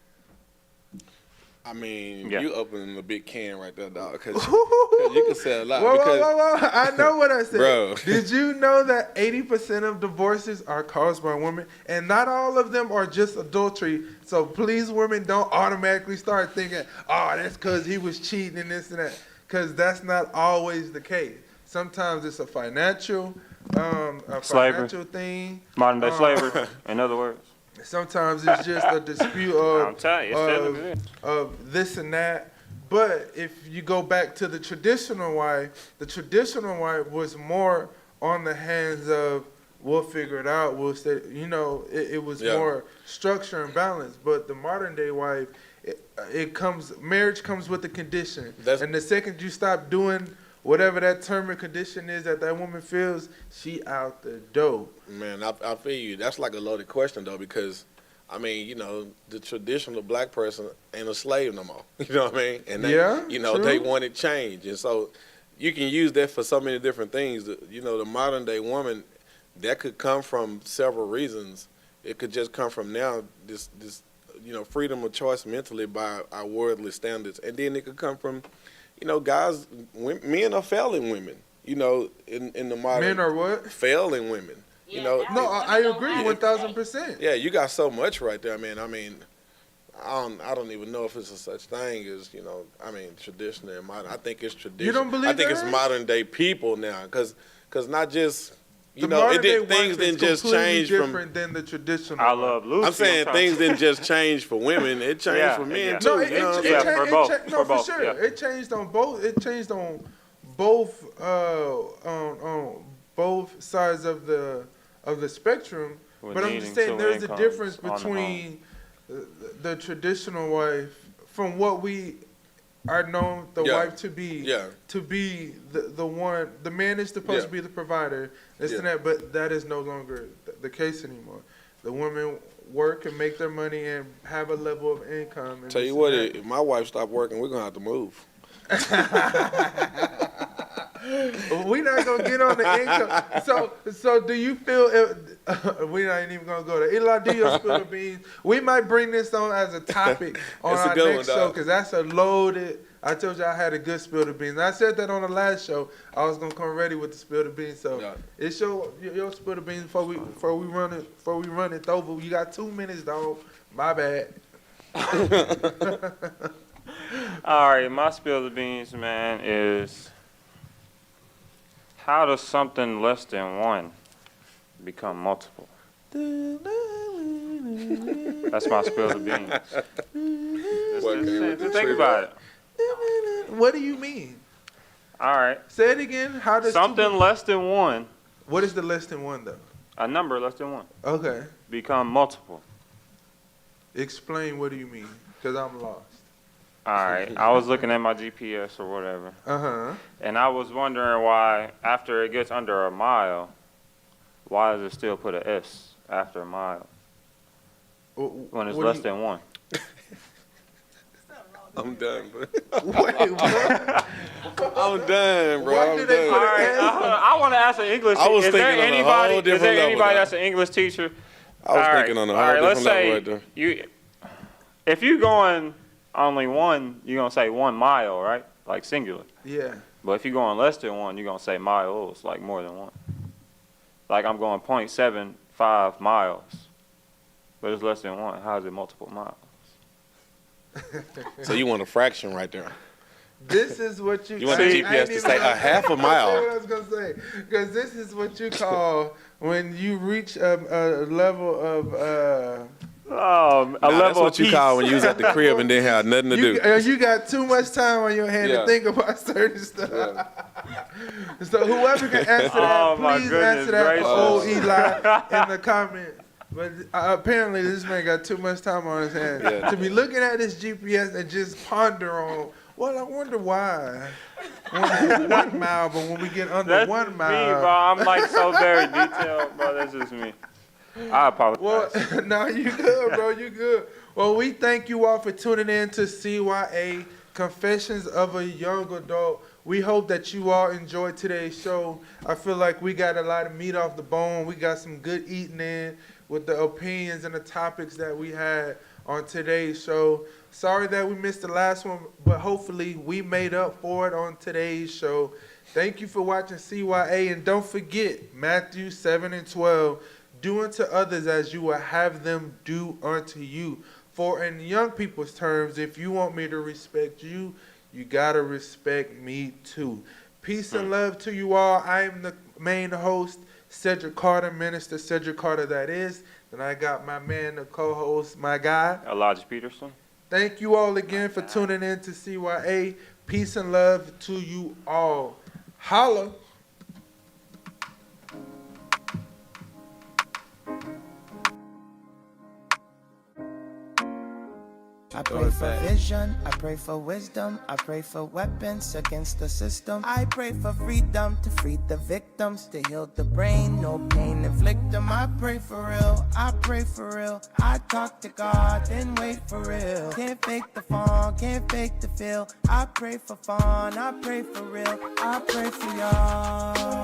I mean, Yeah. you opening a big can right there, dog. Because you can say a lot. Whoa. I know what I said. Bro. Did you know that 80% of divorces are caused by women? And not all of them are just adultery. So please, women, don't automatically start thinking, oh, that's because he was cheating and this and that. Because that's not always the case. Sometimes it's a financial thing. Modern day slavery, in other words. Sometimes it's just a dispute I'm telling you, it's of this and that. But if you go back to the traditional wife was more on the hands of, we'll figure it out. We'll say, it was more structure and balance. But the modern day wife, marriage comes with a condition. And the second you stop doing whatever that term and condition is that woman feels, she out the door. Man, I feel you. That's like a loaded question, though, because, I mean, the traditional black person ain't a slave no more. You know what I mean? And they, true. They wanted change. And so you can use that for so many different things. The modern day woman, that could come from several reasons. It could just come from now this freedom of choice mentally by our worldly standards. And then it could come from, guys, men are failing women, in the modern. Men are what? Failing women. Yeah, No, I agree 1,000%. Yeah, you got so much right there, man. I mean, I don't even know if it's a such thing as, traditional and modern. I think it's traditional. You don't believe I think that? It's modern day people now, because not just, Things didn't just change from. different than the traditional. I love Lucy. I'm saying things didn't just change for women; it changed for men too. No, you know what I'm Yeah, saying? for both. No, For for both, sure. yeah. It changed on both. It changed on both on both sides of the spectrum. With But I'm needing just saying two there's a incomes difference on the between the traditional wife, from what we are known the wife to be. Yeah. To be the one. The man is supposed to be the provider. This and that, but that is no longer the case anymore. The women work and make their money and have a level of income. And Tell you what, if my wife stopped working, we're gonna have to move. We're not gonna get on the income. So do you feel? We're not even gonna go there. Eli, do your spill the beans. We might bring this on as a topic on It's a our good next one, show, dog. because that's a loaded. I told you I had a good spill the beans. I said that on the last show. I was gonna come ready with the spill the beans. So it's your spill the beans before we run it over. You got 2 minutes, dog. My bad. All right, my spill the beans, man, is how does something less than one become multiple? That's my spill the beans. Just think about it. What do you mean? All right. Say it again. How does Something less than one, What is the less than one though? a number less than one, Okay. become multiple. Explain what do you mean? Because I'm lost. All right. I was looking at my GPS or whatever, Uh-huh. and I was wondering why, after it gets under a mile, why does it still put an S after a mile when it's less than one? I'm done, bro. Wait, what? I'm done, bro. Why I'm do they done. put All right. I want to ask an English. I was Is there thinking on a whole anybody? Is different there level anybody now. that's an English teacher? I was All thinking on a all whole right, let's different level say right there. if you going only one, you're gonna say 1 mile, right? Like singular. Yeah. But if you're going less than one, you're gonna say miles, like more than one. Like I'm going 0.75 miles, but it's less than one. How is it multiple miles? So you want a fraction right there. This is what you. You want the See, I GPS ain't to even say gonna- a half a That's mile. what I was gonna say, because this is what you call when you reach a level of A Nah, that's level what of you peace. call when you was at the crib and didn't have nothing to do. you got too much time on your hand Yeah. to think about certain stuff. So whoever can answer that, Oh, my please goodness answer that for gracious. old Eli in the comments. But apparently this man got too much time on his hands Yeah. to be looking at his GPS and just ponder on. Well, I wonder why. When it's 1 mile, but when we get under That's 1 just mile. me, bro. I'm like so very detailed, bro. That's just me. I apologize. Well, no, you good, bro. You good. Well, we thank you all for tuning in to CYA Confessions of a Young Adult. We hope that you all enjoyed today's show. I feel like we got a lot of meat off the bone. We got some good eating in with the opinions and the topics that we had on today's show. Sorry that we missed the last one, but hopefully we made up for it on today's show. Thank you for watching CYA, and don't forget Matthew 7:12. Do unto others as you will have them do unto you. For in young people's terms, if you want me to respect you, you gotta respect me too. Peace and love to you all. I am the main host, Cedric Carter, Minister Cedric Carter that is. And I got my man, the co-host, my guy. Elijah Peterson. Thank you all again for tuning in to CYA. Peace and love to you all. Holla. I pray for vision, I pray for wisdom, I pray for weapons against the system. I pray for freedom to free the victims, to heal the brain, no pain inflict them. I pray for real, I pray for real. I talk to God, then wait for real. Can't fake the fun, can't fake the feel. I pray for fun, I pray for real, I pray for y'all.